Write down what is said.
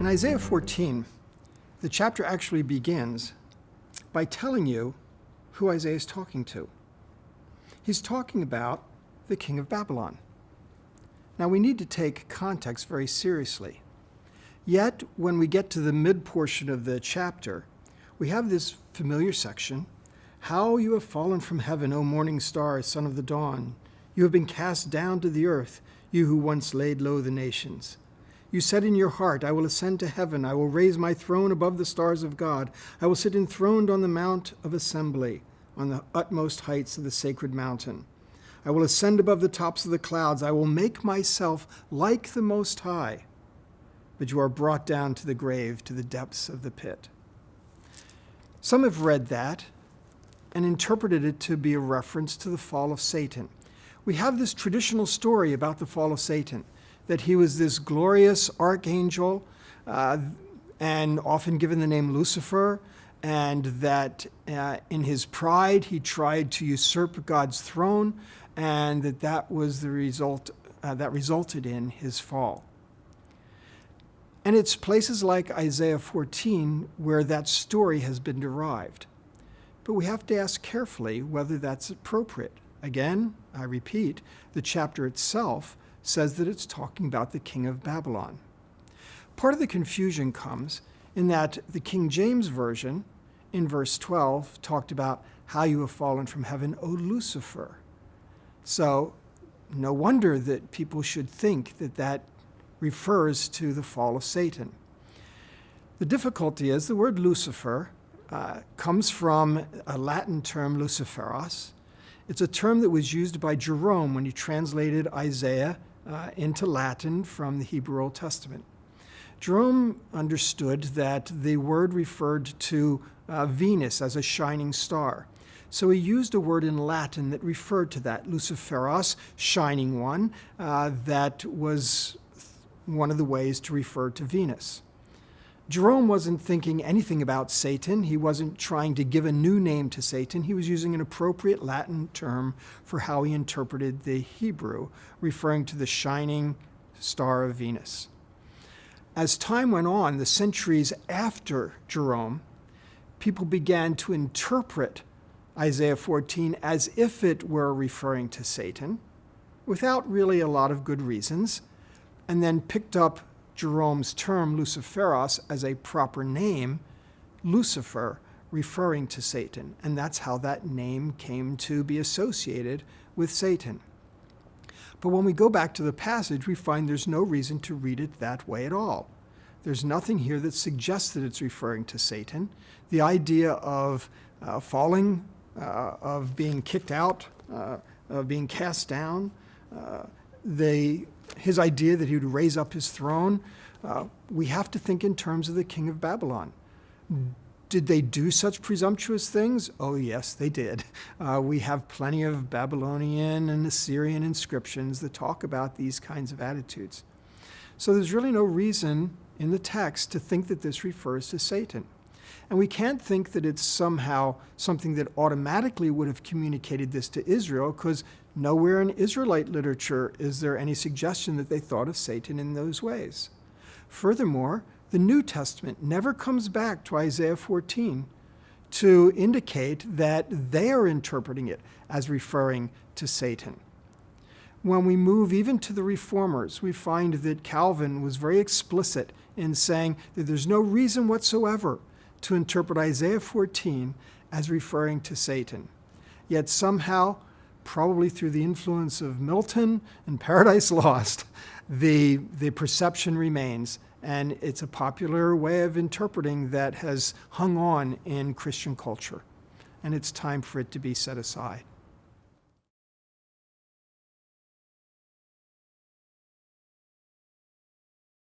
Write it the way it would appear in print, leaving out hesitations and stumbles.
Isaiah 14, the chapter actually begins by telling you who Isaiah is talking to. He's talking about the king of Babylon. Now, we need to take context very seriously. Yet, when we get to the mid portion of the chapter, we have this familiar section, "How you have fallen from heaven, O morning star, son of the dawn. You have been cast down to the earth, you who once laid low the nations. You said in your heart, I will ascend to heaven. I will raise my throne above the stars of God. I will sit enthroned on the mount of assembly, on the utmost heights of the sacred mountain. I will ascend above the tops of the clouds. I will make myself like the Most High. But you are brought down to the grave, to the depths of the pit." Some have read that and interpreted it to be a reference to the fall of Satan. We have this traditional story about the fall of Satan, that he was this glorious archangel and often given the name Lucifer, and that in his pride he tried to usurp God's throne, and that was the result that resulted in his fall. And it's places like Isaiah 14 where that story has been derived. But we have to ask carefully whether that's appropriate. Again, I repeat, the chapter itself says that it's talking about the king of Babylon. Part of the confusion comes in that the King James Version, in verse 12, talked about how you have fallen from heaven, O Lucifer. So no wonder that people should think that that refers to the fall of Satan. The difficulty is the word Lucifer comes from a Latin term, luciferos. It's a term that was used by Jerome when he translated Isaiah into Latin from the Hebrew Old Testament. Jerome understood that the word referred to Venus as a shining star. So he used a word in Latin that referred to that, luciferos, shining one. That was one of the ways to refer to Venus. Jerome wasn't thinking anything about Satan. He wasn't trying to give a new name to Satan. He was using an appropriate Latin term for how he interpreted the Hebrew, referring to the shining star of Venus. As time went on, the centuries after Jerome, people began to interpret Isaiah 14 as if it were referring to Satan, without really a lot of good reasons, and then picked up Jerome's term, luciferos, as a proper name, Lucifer, referring to Satan. And that's how that name came to be associated with Satan. But when we go back to the passage, we find there's no reason to read it that way at all. There's nothing here that suggests that it's referring to Satan. The idea of falling, of being kicked out, of being cast down, his idea that he would raise up his throne, we have to think in terms of the king of Babylon. Did they do such presumptuous things? Oh, yes, they did. We have plenty of Babylonian and Assyrian inscriptions that talk about these kinds of attitudes. So there's really no reason in the text to think that this refers to Satan. And we can't think that it's somehow something that automatically would have communicated this to Israel, because nowhere in Israelite literature is there any suggestion that they thought of Satan in those ways. Furthermore, the New Testament never comes back to Isaiah 14 to indicate that they are interpreting it as referring to Satan. When we move even to the Reformers, we find that Calvin was very explicit in saying that there's no reason whatsoever to interpret Isaiah 14 as referring to Satan. Yet somehow, probably through the influence of Milton and Paradise Lost, the perception remains, and it's a popular way of interpreting that has hung on in Christian culture, and it's time for it to be set aside.